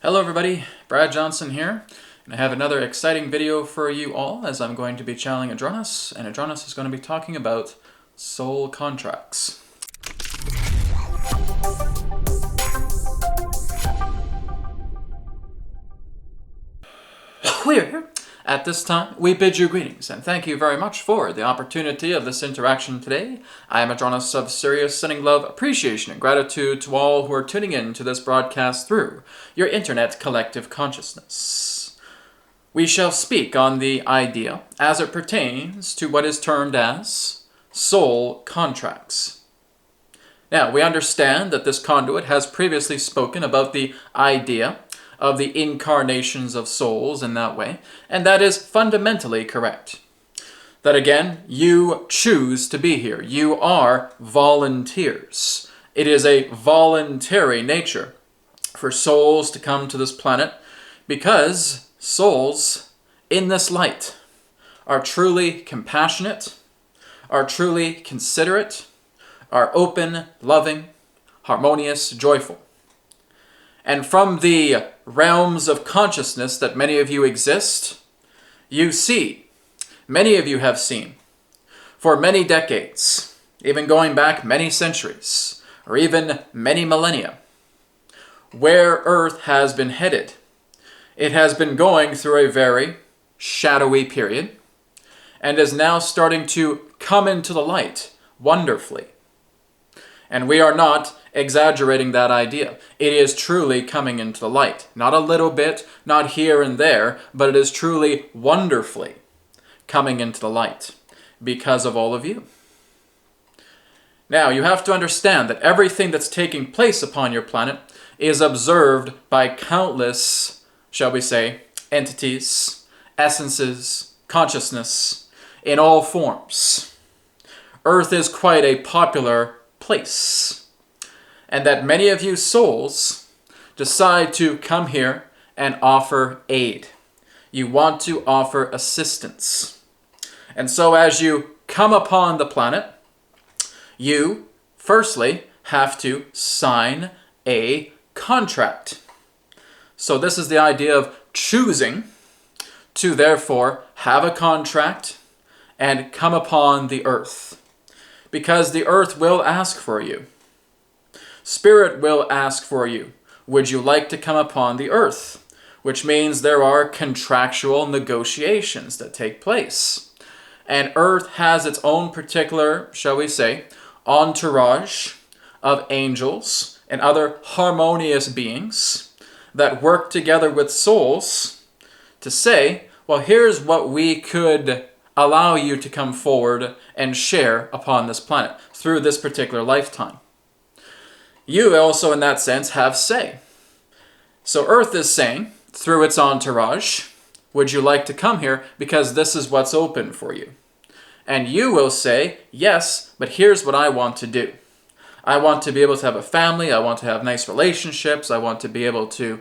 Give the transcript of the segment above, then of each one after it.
Hello everybody, Brad Johnson here, and I have another exciting video for you all as I'm going to be channeling Adronis, and Adronis is going to be talking about soul contracts. We're here. At this time, we bid you greetings, and thank you very much for the opportunity of this interaction today. I am Adronis of Sirius, sending love, appreciation, and gratitude to all who are tuning in to this broadcast through your internet collective consciousness. We shall speak on the idea as it pertains to what is termed as soul contracts. Now, we understand that this conduit has previously spoken about the idea of the incarnations of souls in that way, and that is fundamentally correct. That again, you choose to be here. You are volunteers. It is a voluntary nature for souls to come to this planet because souls in this light are truly compassionate, are truly considerate, are open, loving, harmonious, joyful. And from the realms of consciousness that many of you exist, you see, many of you have seen, for many decades, even going back many centuries, or even many millennia, where Earth has been headed. It has been going through a very shadowy period, and is now starting to come into the light wonderfully. And we are not exaggerating that idea. It is truly coming into the light. Not a little bit, not here and there, but it is truly wonderfully coming into the light because of all of you. Now, you have to understand that everything that's taking place upon your planet is observed by countless, shall we say, entities, essences, consciousness, in all forms. Earth is quite a popular place. And that many of you souls decide to come here and offer aid. You want to offer assistance. And so as you come upon the planet, you firstly have to sign a contract. So this is the idea of choosing to therefore have a contract and come upon the earth. Because the earth will ask for you. Spirit will ask for you, would you like to come upon the earth? Which means there are contractual negotiations that take place. And earth has its own particular, shall we say, entourage of angels and other harmonious beings that work together with souls to say, well, here's what we could allow you to come forward and share upon this planet through this particular lifetime. You also, in that sense, have say. So Earth is saying, through its entourage, would you like to come here because this is what's open for you? And you will say, yes, but here's what I want to do. I want to be able to have a family. I want to have nice relationships. I want to be able to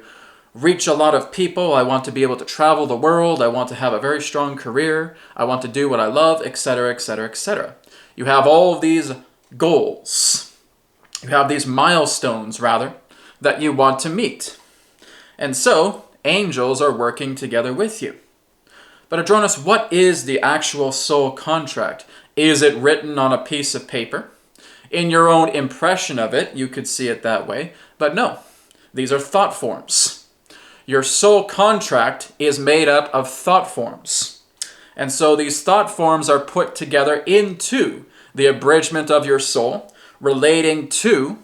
reach a lot of people. I want to be able to travel the world. I want to have a very strong career. I want to do what I love, etc., etc., etc. You have all of these goals. You have these milestones, rather, that you want to meet. And so, angels are working together with you. But Adronis, what is the actual soul contract? Is it written on a piece of paper? In your own impression of it, you could see it that way. But no, these are thought forms. Your soul contract is made up of thought forms. And so these thought forms are put together into the abridgment of your soul, relating to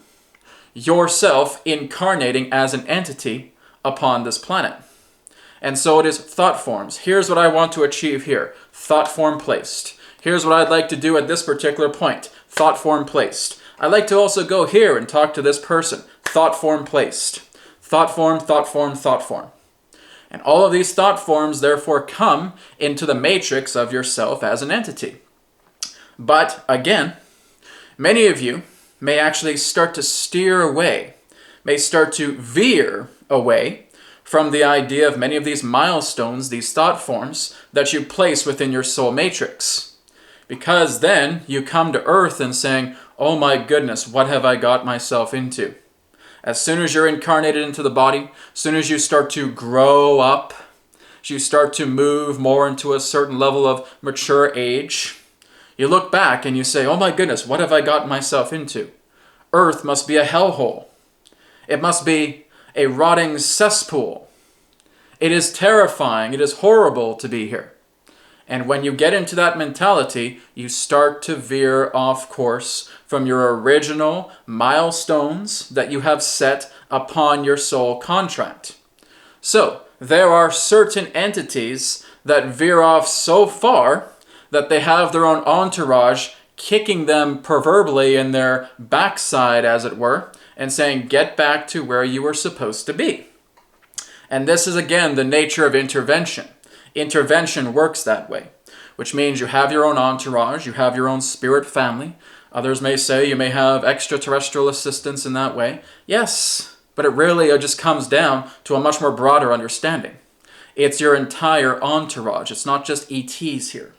yourself incarnating as an entity upon this planet. And so it is thought forms. Here's what I want to achieve here. Thought form placed. Here's what I'd like to do at this particular point. Thought form placed. I'd like to also go here and talk to this person. Thought form placed. Thought form, thought form, thought form. And all of these thought forms therefore come into the matrix of yourself as an entity. But again, many of you may actually start to steer away, may start to veer away from the idea of many of these milestones, these thought forms that you place within your soul matrix. Because then you come to earth and saying, oh my goodness, what have I got myself into? As soon as you're incarnated into the body, as soon as you start to grow up, as you start to move more into a certain level of mature age, you look back and you say, oh my goodness, what have I gotten myself into? Earth must be a hellhole. It must be a rotting cesspool. It is terrifying. It is horrible to be here. And when you get into that mentality, you start to veer off course from your original milestones that you have set upon your soul contract. So, there are certain entities that veer off so far that they have their own entourage kicking them proverbially in their backside, as it were, and saying, get back to where you were supposed to be. And this is, again, the nature of intervention. Intervention works that way, which means you have your own entourage, you have your own spirit family. Others may say you may have extraterrestrial assistance in that way. Yes, but it really just comes down to a much more broader understanding. It's your entire entourage. It's not just ETs here.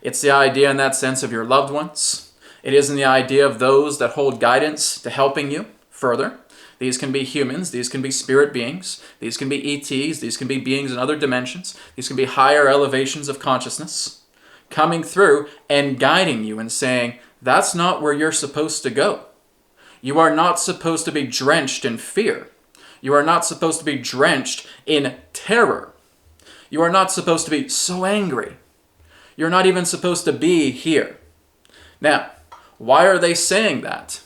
It's the idea in that sense of your loved ones. It is in the idea of those that hold guidance to helping you further. These can be humans, these can be spirit beings, these can be ETs, these can be beings in other dimensions, these can be higher elevations of consciousness, coming through and guiding you and saying, that's not where you're supposed to go. You are not supposed to be drenched in fear. You are not supposed to be drenched in terror. You are not supposed to be so angry. You're not even supposed to be here. Now, why are they saying that?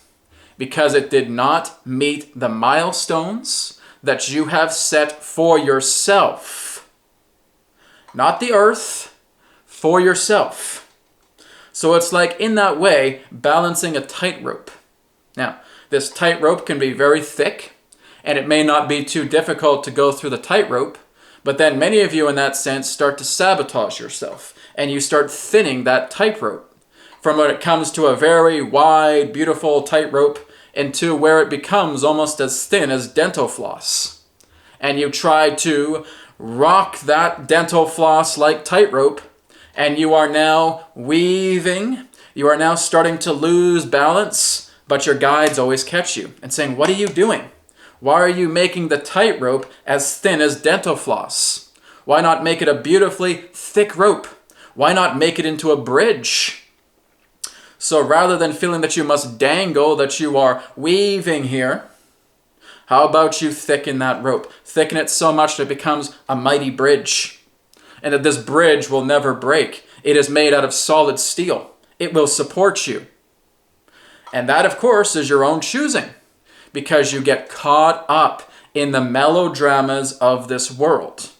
Because it did not meet the milestones that you have set for yourself. Not the earth, for yourself. So it's like, in that way, balancing a tightrope. Now, this tightrope can be very thick, and it may not be too difficult to go through the tightrope, but then many of you in that sense start to sabotage yourself, and you start thinning that tightrope from when it comes to a very wide, beautiful tightrope into where it becomes almost as thin as dental floss. And you try to rock that dental floss like tightrope, and you are now weaving, you are now starting to lose balance, but your guides always catch you and saying, what are you doing? Why are you making the tightrope as thin as dental floss? Why not make it a beautifully thick rope? Why not make it into a bridge? So rather than feeling that you must dangle, that you are weaving here, how about you thicken that rope? Thicken it so much that it becomes a mighty bridge. And that this bridge will never break. It is made out of solid steel. It will support you. And that, of course, is your own choosing. Because you get caught up in the melodramas of this world.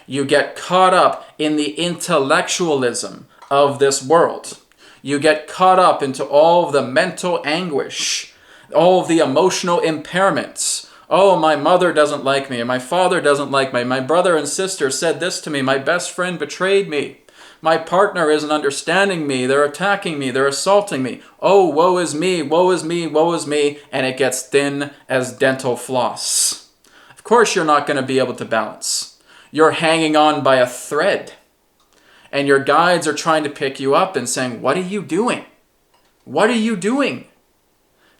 You get caught up in the intellectualism of this world. You get caught up into all of the mental anguish, all of the emotional impairments. Oh, my mother doesn't like me, and my father doesn't like me. My brother and sister said this to me. My best friend betrayed me. My partner isn't understanding me. They're attacking me. They're assaulting me. Oh, woe is me, woe is me, woe is me. And it gets thin as dental floss. Of course you're not going to be able to balance. You're hanging on by a thread. And your guides are trying to pick you up and saying, what are you doing? What are you doing?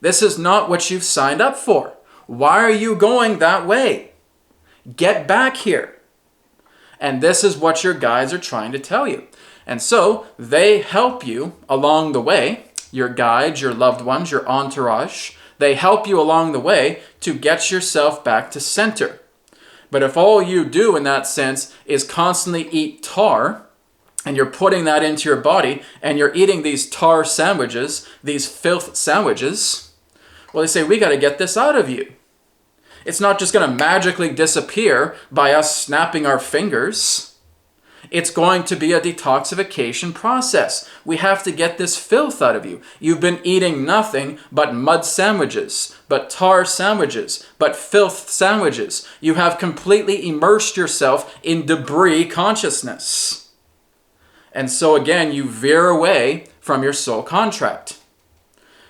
This is not what you've signed up for. Why are you going that way? Get back here. And this is what your guides are trying to tell you. And so they help you along the way, your guides, your loved ones, your entourage. They help you along the way to get yourself back to center. But if all you do in that sense is constantly eat tar, and you're putting that into your body, and you're eating these tar sandwiches, these filth sandwiches, well, they say, we got to get this out of you. It's not just going to magically disappear by us snapping our fingers. It's going to be a detoxification process. We have to get this filth out of you. You've been eating nothing but mud sandwiches, but tar sandwiches, but filth sandwiches. You have completely immersed yourself in debris consciousness. And so again, you veer away from your soul contract.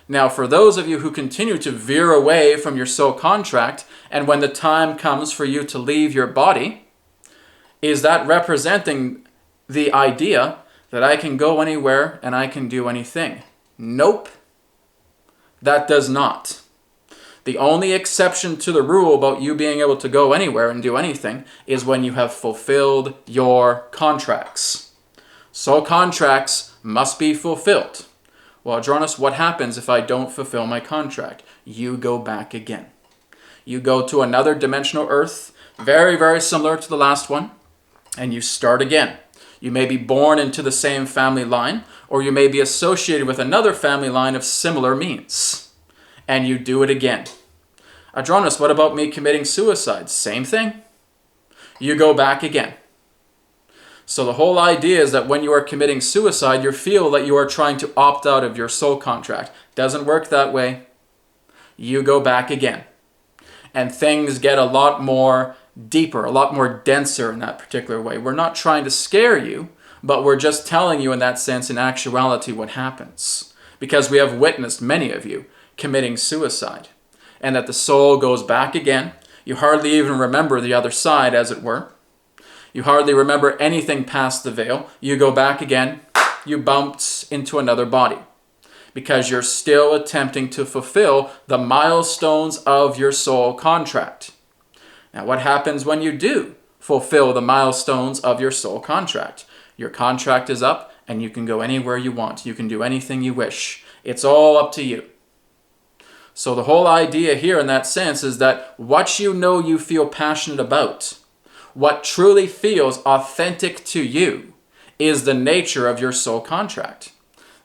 Now, for those of you who continue to veer away from your soul contract, and when the time comes for you to leave your body, is that representing the idea that I can go anywhere and I can do anything? Nope. That does not. The only exception to the rule about you being able to go anywhere and do anything is when you have fulfilled your contracts. Soul contracts must be fulfilled. Well, Adronis, what happens if I don't fulfill my contract? You go back again. You go to another dimensional earth, very, very similar to the last one, and you start again. You may be born into the same family line, or you may be associated with another family line of similar means. And you do it again. Adronis, what about me committing suicide? Same thing. You go back again. So the whole idea is that when you are committing suicide, you feel that you are trying to opt out of your soul contract. Doesn't work that way. You go back again. And things get a lot more deeper, a lot more denser in that particular way. We're not trying to scare you, but we're just telling you in that sense, in actuality, what happens. Because we have witnessed many of you committing suicide. And that the soul goes back again. You hardly even remember the other side, as it were. You hardly remember anything past the veil. You go back again. You bounce into another body. Because you're still attempting to fulfill the milestones of your soul contract. Now, what happens when you do fulfill the milestones of your soul contract? Your contract is up and you can go anywhere you want. You can do anything you wish. It's all up to you. So the whole idea here in that sense is that what you know you feel passionate about, what truly feels authentic to you, is the nature of your soul contract.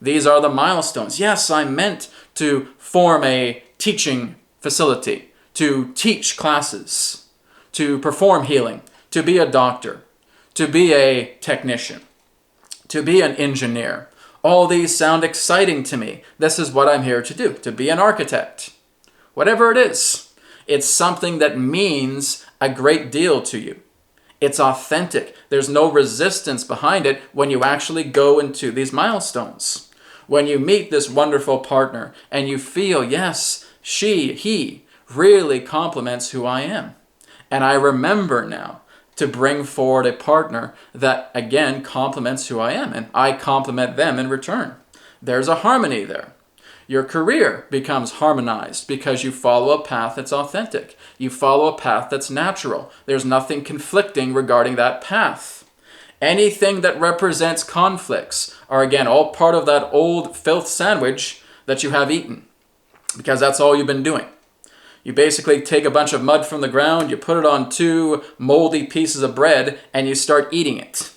These are the milestones. Yes, I'm meant to form a teaching facility, to teach classes, to perform healing, to be a doctor, to be a technician, to be an engineer. All these sound exciting to me. This is what I'm here to do, to be an architect. Whatever it is, it's something that means a great deal to you. It's authentic. There's no resistance behind it when you actually go into these milestones. When you meet this wonderful partner and you feel, yes, he really complements who I am. And I remember now to bring forward a partner that, again, complements who I am. And I complement them in return. There's a harmony there. Your career becomes harmonized because you follow a path that's authentic. You follow a path that's natural. There's nothing conflicting regarding that path. Anything that represents conflicts are, again, all part of that old filth sandwich that you have eaten. Because that's all you've been doing. You basically take a bunch of mud from the ground, you put it on 2 moldy pieces of bread, and you start eating it.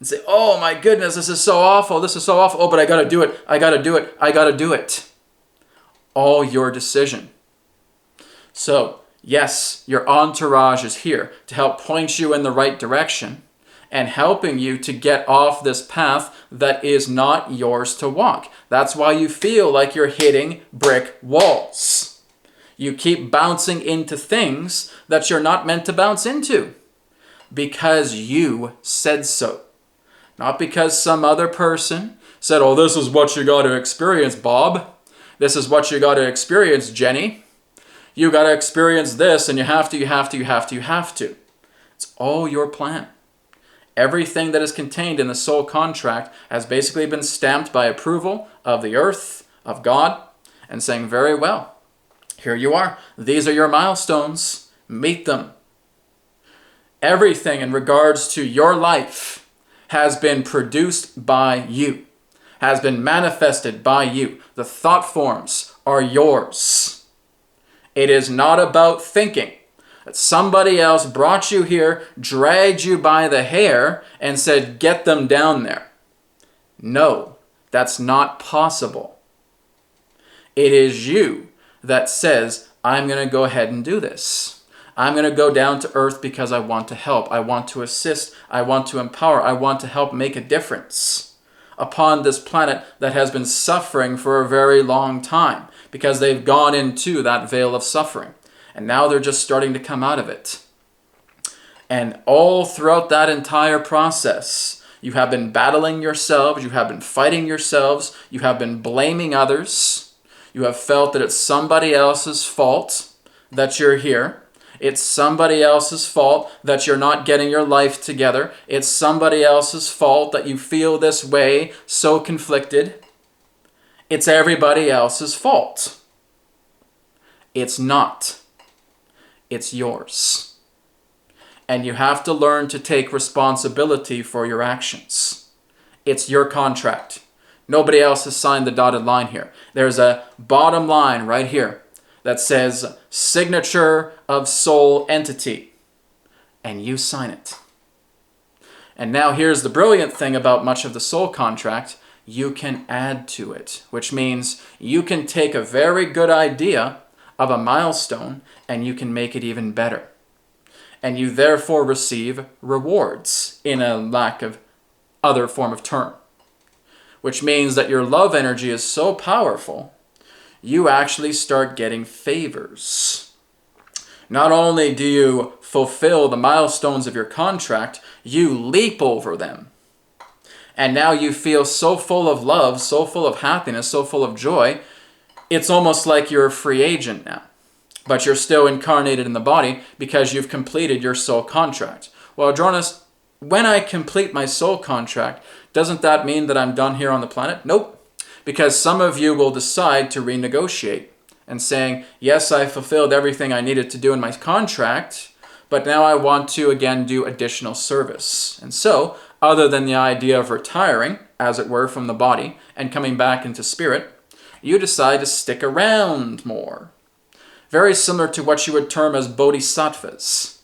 And say, oh my goodness, this is so awful, oh, but I gotta do it, I gotta do it. All your decision. So, yes, your entourage is here to help point you in the right direction and helping you to get off this path that is not yours to walk. That's why you feel like you're hitting brick walls. You keep bouncing into things that you're not meant to bounce into because you said so. Not because some other person said, oh, this is what you got to experience, Bob. This is what you got to experience, Jenny. You got to experience this, and you have to. It's all your plan. Everything that is contained in the soul contract has basically been stamped by approval of the earth, of God, and saying, very well, here you are. These are your milestones. Meet them. Everything in regards to your life has been produced by you, has been manifested by you. The thought forms are yours. It is not about thinking that somebody else brought you here, dragged you by the hair, and said, get them down there. No, that's not possible. It is you that says, I'm going to go ahead and do this. I'm going to go down to earth because I want to help. I want to assist. I want to empower. I want to help make a difference upon this planet that has been suffering for a very long time because they've gone into that veil of suffering. And now they're just starting to come out of it. And all throughout that entire process, you have been battling yourselves, you have been fighting yourselves, you have been blaming others, you have felt that it's somebody else's fault that you're here. It's somebody else's fault that you're not getting your life together. It's somebody else's fault that you feel this way, so conflicted. It's everybody else's fault. It's not. It's yours. And you have to learn to take responsibility for your actions. It's your contract. Nobody else has signed the dotted line here. There's a bottom line right here that says signature of soul entity. And you sign it. And now here's the brilliant thing about much of the soul contract. You can add to it, which means you can take a very good idea of a milestone and you can make it even better. And you therefore receive rewards in a lack of other form of term. Which means that your love energy is so powerful, you actually start getting favors. Not only do you fulfill the milestones of your contract, you leap over them. And now you feel so full of love, so full of happiness, so full of joy, it's almost like you're a free agent now. But you're still incarnated in the body because you've completed your soul contract. Well, Adronis, when I complete my soul contract, doesn't that mean that I'm done here on the planet? Nope. Because some of you will decide to renegotiate and saying, yes, I fulfilled everything I needed to do in my contract, but now I want to again do additional service. And so, other than the idea of retiring, as it were, from the body and coming back into spirit, you decide to stick around more. Very similar to what you would term as bodhisattvas.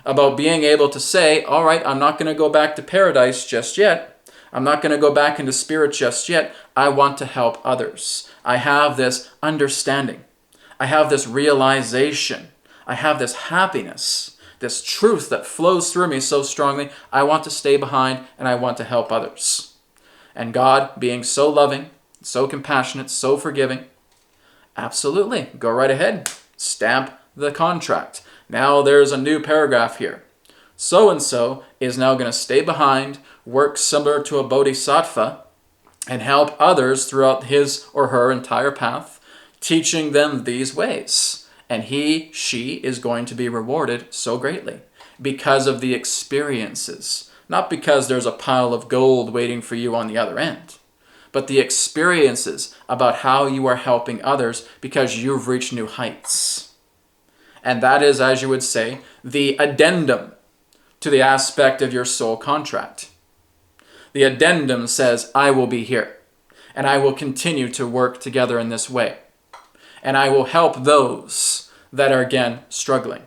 About being able to say, all right, I'm not going to go back to paradise just yet. I'm not going to go back into spirit just yet. I want to help others. I have this understanding. I have this realization. I have this happiness, this truth that flows through me so strongly. I want to stay behind and I want to help others. And God, being so loving, so compassionate, so forgiving, absolutely, go right ahead. Stamp the contract. Now there's a new paragraph here. So-and-so is now going to stay behind, work similar to a bodhisattva, and help others throughout his or her entire path, teaching them these ways. And he, she is going to be rewarded so greatly because of the experiences. Not because there's a pile of gold waiting for you on the other end, but the experiences about how you are helping others because you've reached new heights. And that is, as you would say, the addendum to the aspect of your soul contract. The addendum says, I will be here, and I will continue to work together in this way. And I will help those that are, again, struggling,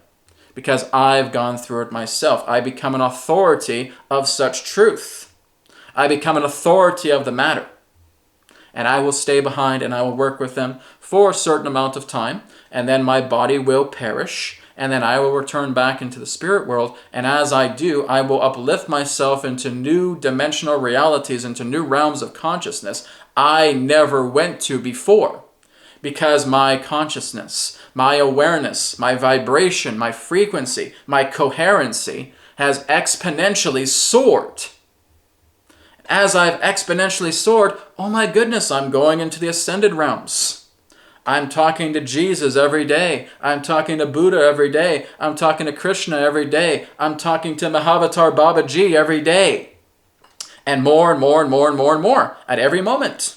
because I've gone through it myself. I become an authority of such truth. I become an authority of the matter. And I will stay behind and I will work with them for a certain amount of time, and then my body will perish, and then I will return back into the spirit world, and as I do, I will uplift myself into new dimensional realities, into new realms of consciousness I never went to before, because my consciousness, my awareness, my vibration, my frequency, my coherency has exponentially soared. As I've exponentially soared, oh my goodness, I'm going into the ascended realms. I'm talking to Jesus every day. I'm talking to Buddha every day. I'm talking to Krishna every day. I'm talking to Mahavatar Babaji every day. And more and more and more and more and more at every moment.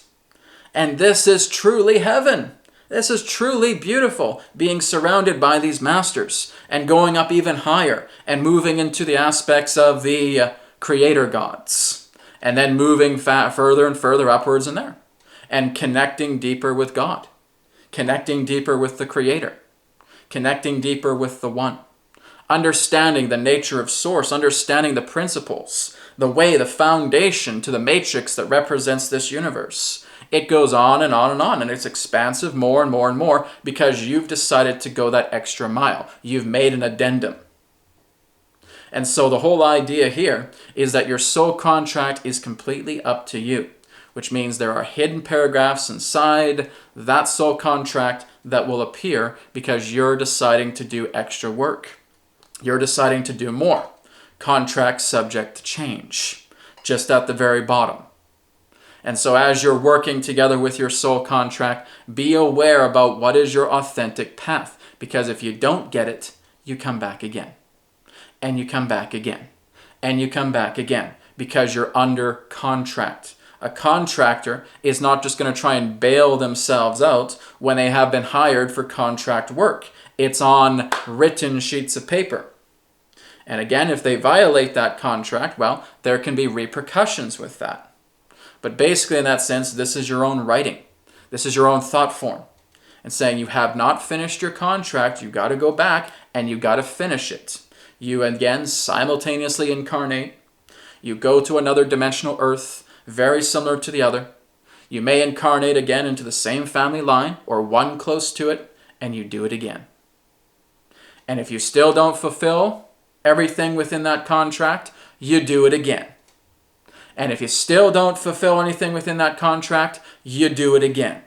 And this is truly heaven. This is truly beautiful, being surrounded by these masters and going up even higher and moving into the aspects of the creator gods. And then moving further and further upwards in there. And connecting deeper with God. Connecting deeper with the Creator. Connecting deeper with the One. Understanding the nature of Source. Understanding the principles. The way, the foundation to the matrix that represents this universe. It goes on and on and on. And it's expansive more and more and more because you've decided to go that extra mile. You've made an addendum. And so the whole idea here is that your soul contract is completely up to you, which means there are hidden paragraphs inside that soul contract that will appear because you're deciding to do extra work. You're deciding to do more. Contract subject to change, just at the very bottom. And so as you're working together with your soul contract, be aware about what is your authentic path, because if you don't get it, you come back again. And you come back again. And you come back again because you're under contract. A contractor is not just going to try and bail themselves out when they have been hired for contract work. It's on written sheets of paper. And again, if they violate that contract, well, there can be repercussions with that. But basically, in that sense, this is your own writing. This is your own thought form. And saying you have not finished your contract, you got to go back and you got to finish it. You again simultaneously incarnate. You go to another dimensional earth, very similar to the other. You may incarnate again into the same family line or one close to it, and you do it again. And if you still don't fulfill everything within that contract, you do it again. And if you still don't fulfill anything within that contract, you do it again.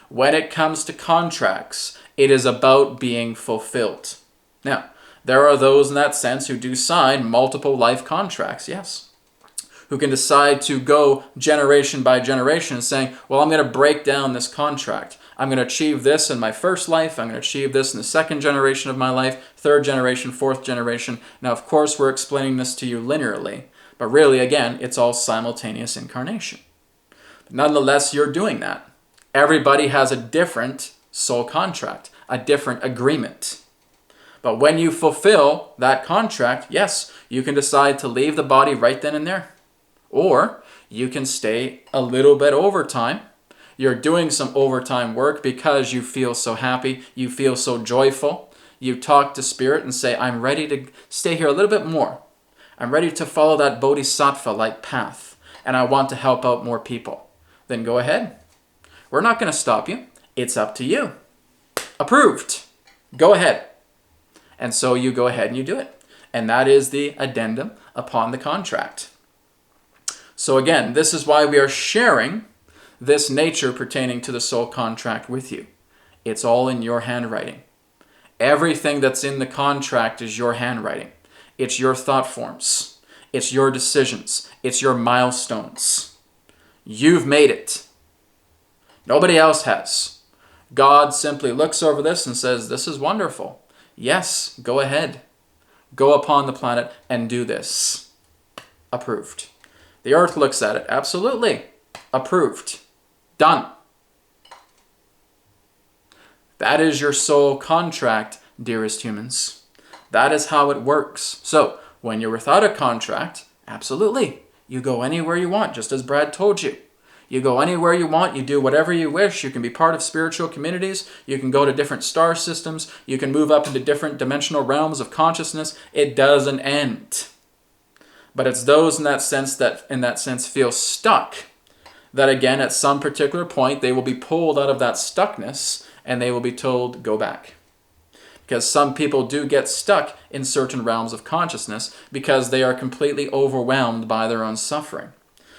When it comes to contracts, it is about being fulfilled. Now, there are those in that sense who do sign multiple life contracts, yes, who can decide to go generation by generation saying, well, I'm going to break down this contract. I'm going to achieve this in my first life. I'm going to achieve this in the second generation of my life, third generation, fourth generation. Now, of course, we're explaining this to you linearly, but really, again, it's all simultaneous incarnation. But nonetheless, you're doing that. Everybody has a different soul contract, a different agreement. But when you fulfill that contract, yes, you can decide to leave the body right then and there. Or you can stay a little bit overtime. You're doing some overtime work because you feel so happy, you feel so joyful. You talk to Spirit and say, I'm ready to stay here a little bit more. I'm ready to follow that bodhisattva-like path, and I want to help out more people. Then go ahead. We're not going to stop you. It's up to you. Approved. Go ahead. And so you go ahead and you do it. And that is the addendum upon the contract. So again, this is why we are sharing this nature pertaining to the soul contract with you. It's all in your handwriting. Everything that's in the contract is your handwriting. It's your thought forms. It's your decisions. It's your milestones. You've made it. Nobody else has. God simply looks over this and says, this is wonderful. Yes, go ahead. Go upon the planet and do this. Approved. The earth looks at it. Absolutely. Approved. Done. That is your soul contract, dearest humans. That is how it works. So, when you're without a contract, absolutely. You go anywhere you want, just as Brad told you. You go anywhere you want, you do whatever you wish. You can be part of spiritual communities. You can go to different star systems. You can move up into different dimensional realms of consciousness. It doesn't end. But it's those in that sense feel stuck, that again, at some particular point, they will be pulled out of that stuckness and they will be told, go back. Because some people do get stuck in certain realms of consciousness because they are completely overwhelmed by their own suffering.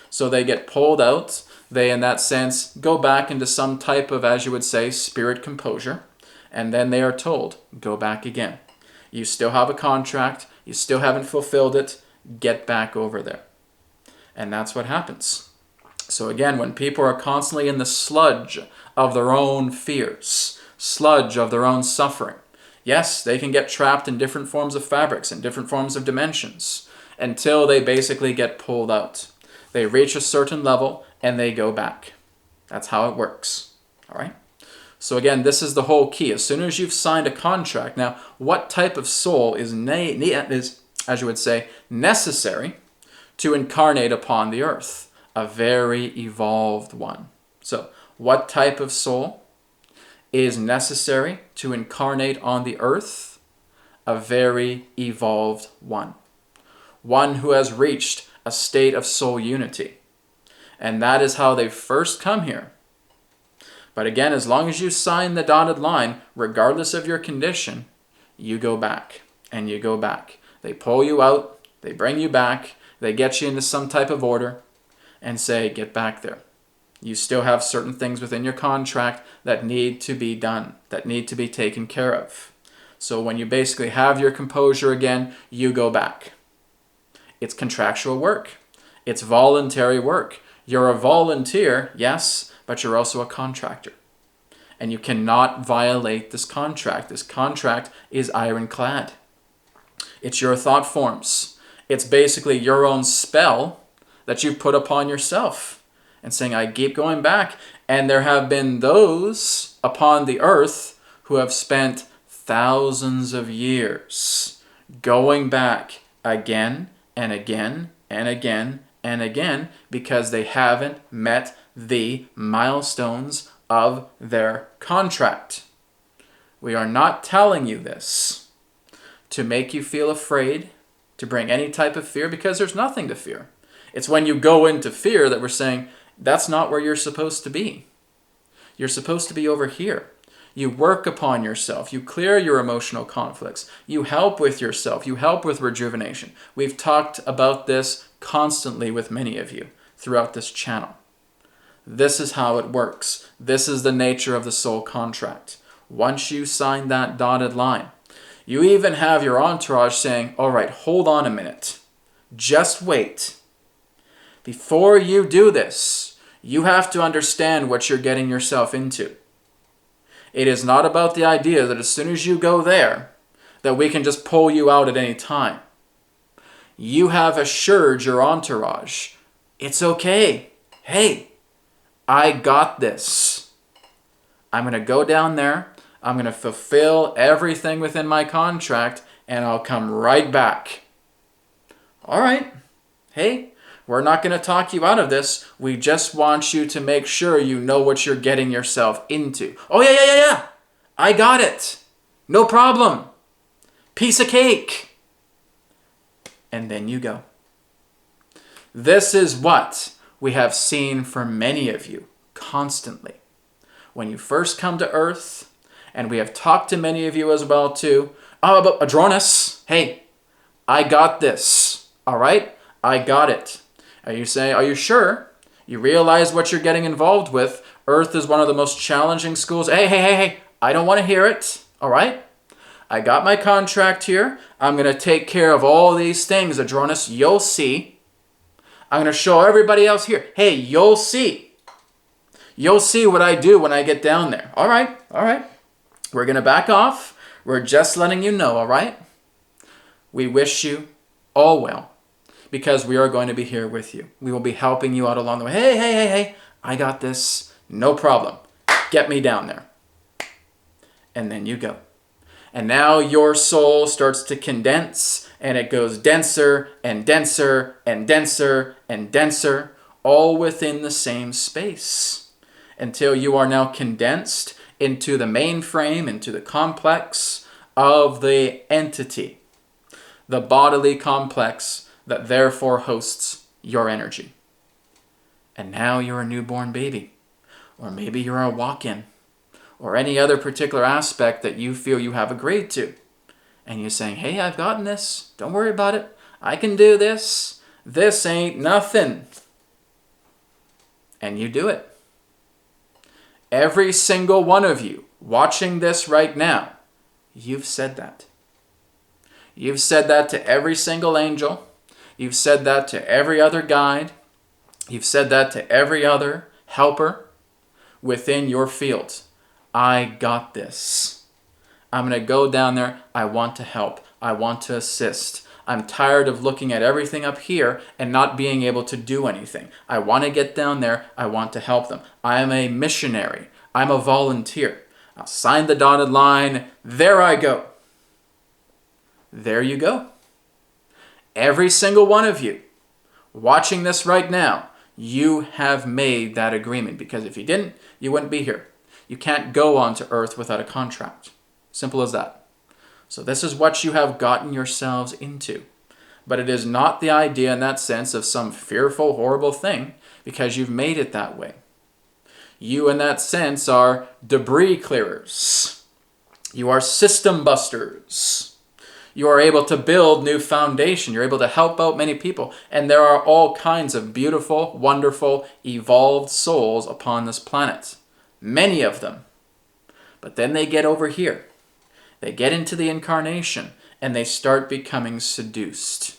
So they get pulled out. They, in that sense, go back into some type of, as you would say, spirit composure. And then they are told, go back again. You still have a contract. You still haven't fulfilled it. Get back over there. And that's what happens. So again, when people are constantly in the sludge of their own fears, sludge of their own suffering, yes, they can get trapped in different forms of fabrics and different forms of dimensions until they basically get pulled out. They reach a certain level and they go back. That's how it works. All right? So again, this is the whole key. As soon as you've signed a contract, now what type of soul is as you would say, necessary to incarnate upon the earth? A very evolved one. So what type of soul is necessary to incarnate on the earth? A very evolved one. One who has reached a state of soul unity. And that is how they first come here. But again, as long as you sign the dotted line, regardless of your condition, you go back and you go back. They pull you out, they bring you back, they get you into some type of order and say, get back there. You still have certain things within your contract that need to be done, that need to be taken care of. So when you basically have your composure again, you go back. It's contractual work. It's voluntary work. You're a volunteer, yes, but you're also a contractor. And you cannot violate this contract. This contract is ironclad. It's your thought forms. It's basically your own spell that you've put upon yourself. And saying, I keep going back. And there have been those upon the earth who have spent thousands of years going back again and again and again and again because they haven't met the milestones of their contract. We are not telling you this to make you feel afraid, to bring any type of fear, because there's nothing to fear. It's when you go into fear that we're saying, that's not where you're supposed to be. You're supposed to be over here. You work upon yourself. You clear your emotional conflicts. You help with yourself. You help with rejuvenation. We've talked about this constantly with many of you throughout this channel. This is how it works. This is the nature of the soul contract. Once you sign that dotted line, you even have your entourage saying, all right, hold on a minute. Just wait. Before you do this, you have to understand what you're getting yourself into. It is not about the idea that as soon as you go there, that we can just pull you out at any time. You have assured your entourage, it's okay. Hey, I got this. I'm going to go down there. I'm going to fulfill everything within my contract, and I'll come right back. All right. Hey, we're not going to talk you out of this. We just want you to make sure you know what you're getting yourself into. Oh, yeah. I got it. No problem. Piece of cake. And then you go. This is what we have seen for many of you constantly. When you first come to Earth, and we have talked to many of you as well too, about Adronis. Hey, I got this. All right? I got it. Are you sure? You realize what you're getting involved with. Earth is one of the most challenging schools. Hey. I don't want to hear it. All right? I got my contract here. I'm going to take care of all these things, Adronis. You'll see. I'm going to show everybody else here. Hey, you'll see. You'll see what I do when I get down there. All right. We're going to back off. We're just letting you know, all right? We wish you all well, because we are going to be here with you. We will be helping you out along the way. Hey, I got this. No problem. Get me down there. And then you go. And now your soul starts to condense, and it goes denser and denser and denser and denser, all within the same space, until you are now condensed into the mainframe, into the complex of the entity, the bodily complex that therefore hosts your energy. And now you're a newborn baby, or maybe you're a walk-in, or any other particular aspect that you feel you have agreed to. And you're saying, hey, I've gotten this. Don't worry about it. I can do this. This ain't nothing. And you do it. Every single one of you watching this right now, you've said that. You've said that to every single angel. You've said that to every other guide. You've said that to every other helper within your field. I got this. I'm going to go down there. I want to help. I want to assist. I'm tired of looking at everything up here and not being able to do anything. I want to get down there. I want to help them. I am a missionary. I'm a volunteer. I'll sign the dotted line. There I go. There you go. Every single one of you watching this right now, you have made that agreement, because if you didn't, you wouldn't be here. You can't go onto Earth without a contract. Simple as that. So this is what you have gotten yourselves into. But it is not the idea in that sense of some fearful, horrible thing, because you've made it that way. You, in that sense, are debris clearers. You are system busters. You are able to build new foundation. You're able to help out many people. And there are all kinds of beautiful, wonderful, evolved souls upon this planet. Many of them. But then they get over here. They get into the incarnation and they start becoming seduced.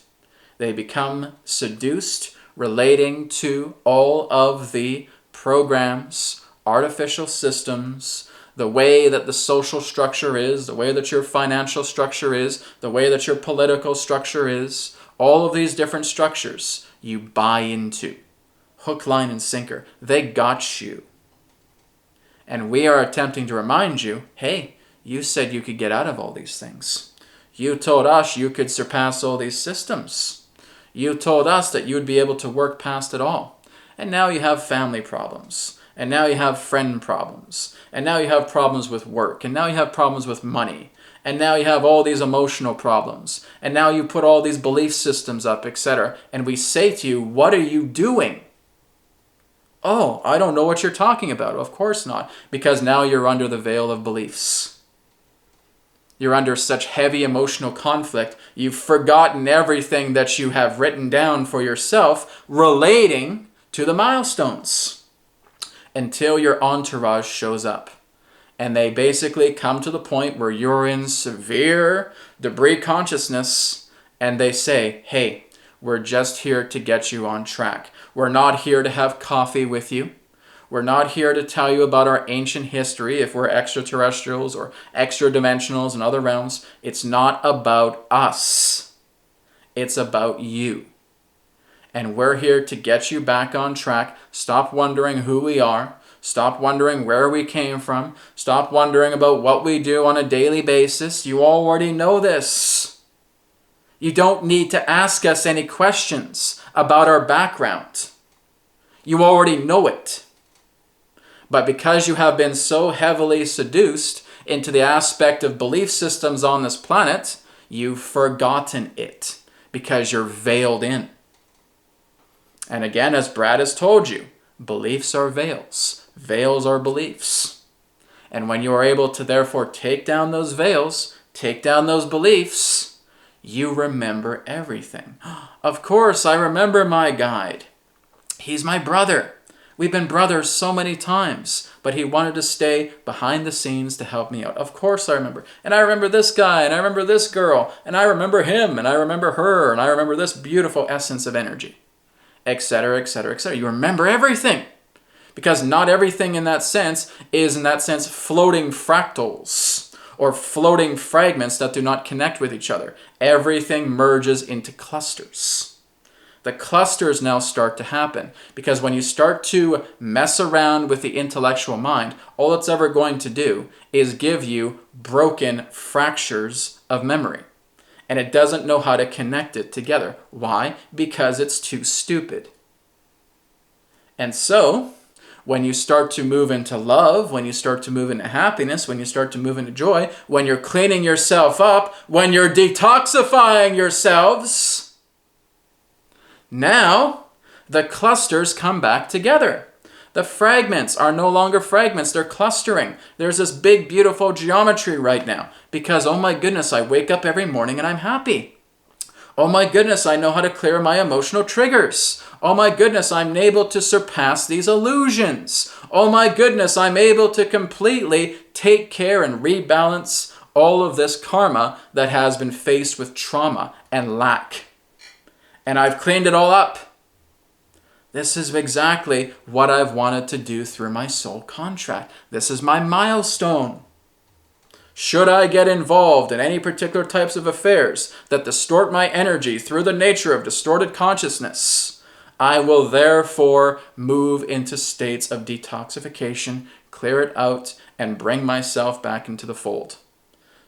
They become seduced relating to all of the programs, artificial systems, the way that the social structure is, the way that your financial structure is, the way that your political structure is, all of these different structures. you buy into. Hook, line, and sinker. They got you. And we are attempting to remind you, hey, you said you could get out of all these things. You told us you could surpass all these systems. You told us that you would be able to work past it all. And now you have family problems. And now you have friend problems. And now you have problems with work. And now you have problems with money. And now you have all these emotional problems. And now you put all these belief systems up, etc. And we say to you, what are you doing? Oh, I don't know what you're talking about. Of course not. Because now you're under the veil of beliefs. You're under such heavy emotional conflict. You've forgotten everything that you have written down for yourself relating to the milestones. Until your entourage shows up. And they basically come to the point where you're in severe debris consciousness. And they say, hey, we're just here to get you on track. We're not here to have coffee with you. We're not here to tell you about our ancient history if we're extraterrestrials or extra-dimensionals in other realms. It's not about us. It's about you. And we're here to get you back on track. Stop wondering who we are. Stop wondering where we came from. Stop wondering about what we do on a daily basis. You already know this. You don't need to ask us any questions about our background. You already know it. But because you have been so heavily seduced into the aspect of belief systems on this planet, you've forgotten it because you're veiled in. And again, as Brad has told you, beliefs are veils. Veils are beliefs. And when you are able to therefore take down those veils, take down those beliefs, you remember everything. Of course, I remember my guide. He's my brother. We've been brothers so many times, but he wanted to stay behind the scenes to help me out. Of course I remember. And I remember this guy, and I remember this girl, and I remember him, and I remember her, and I remember this beautiful essence of energy, etc., etc., etc. You remember everything. Because not everything in that sense is, in that sense, floating fractals or floating fragments that do not connect with each other. Everything merges into clusters. The clusters now start to happen because when you start to mess around with the intellectual mind, all it's ever going to do is give you broken fractures of memory. And it doesn't know how to connect it together. Why? Because it's too stupid. And so, when you start to move into love, when you start to move into happiness, when you start to move into joy, when you're cleaning yourself up, when you're detoxifying yourselves, now the clusters come back together. The fragments are no longer fragments, they're clustering. There's this big, beautiful geometry right now because, oh my goodness, I wake up every morning and I'm happy. Oh my goodness, I know how to clear my emotional triggers. Oh my goodness, I'm able to surpass these illusions. Oh my goodness, I'm able to completely take care and rebalance all of this karma that has been faced with trauma and lack. And I've cleaned it all up. This is exactly what I've wanted to do through my soul contract. This is my milestone. Should I get involved in any particular types of affairs that distort my energy through the nature of distorted consciousness, I will therefore move into states of detoxification, clear it out, and bring myself back into the fold.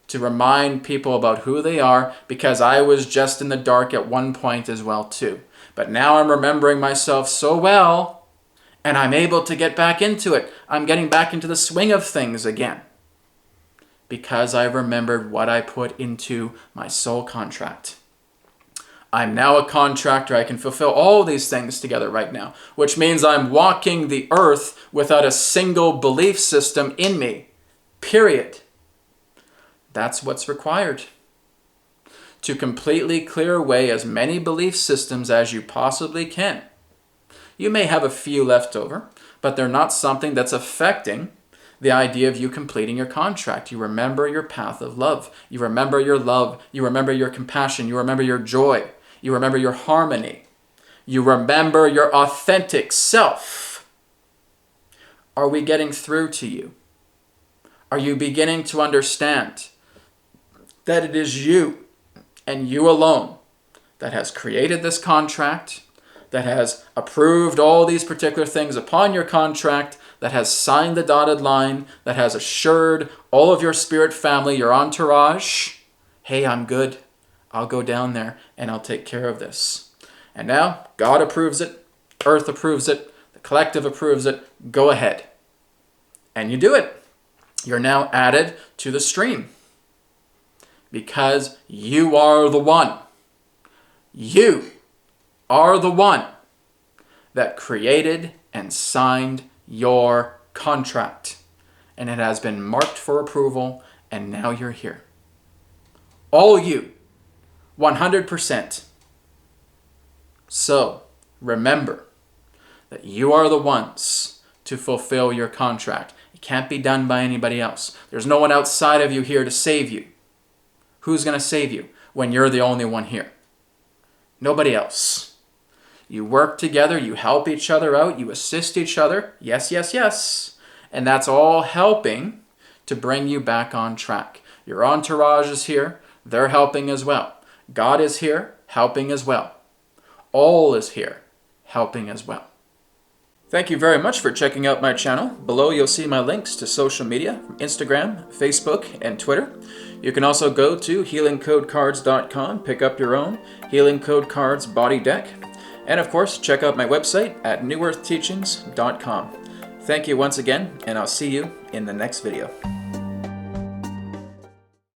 To remind people about who they are, because I was just in the dark at one point as well too. But now I'm remembering myself so well, and I'm able to get back into it. I'm getting back into the swing of things again. Because I remembered what I put into my soul contract. I'm now a contractor. I can fulfill all these things together right now, which means I'm walking the earth without a single belief system in me. Period. That's what's required. To completely clear away as many belief systems as you possibly can. You may have a few left over, but they're not something that's affecting the idea of you completing your contract. You remember your path of love. You remember your love. You remember your compassion. You remember your joy. You remember your harmony. You remember your authentic self. Are we getting through to you? Are you beginning to understand that it is you and you alone that has created this contract, that has approved all these particular things upon your contract, that has signed the dotted line, that has assured all of your spirit family, your entourage, hey, I'm good. I'll go down there and I'll take care of this. And now God approves it, earth approves it, the collective approves it, go ahead. And you do it. You're now added to the stream because you are the one. You are the one that created and signed your contract. And it has been marked for approval, and now you're here. All you, 100%. So, remember that you are the ones to fulfill your contract. It can't be done by anybody else. There's no one outside of you here to save you. Who's going to save you when you're the only one here? Nobody else. You work together, you help each other out, you assist each other. Yes, yes, yes. And that's all helping to bring you back on track. Your entourage is here. They're helping as well. God is here, helping as well. All is here, helping as well. Thank you very much for checking out my channel. Below you'll see my links to social media, Instagram, Facebook, and Twitter. You can also go to healingcodecards.com, pick up your own Healing Code Cards body deck. And of course, check out my website at newearthteachings.com. Thank you once again, and I'll see you in the next video.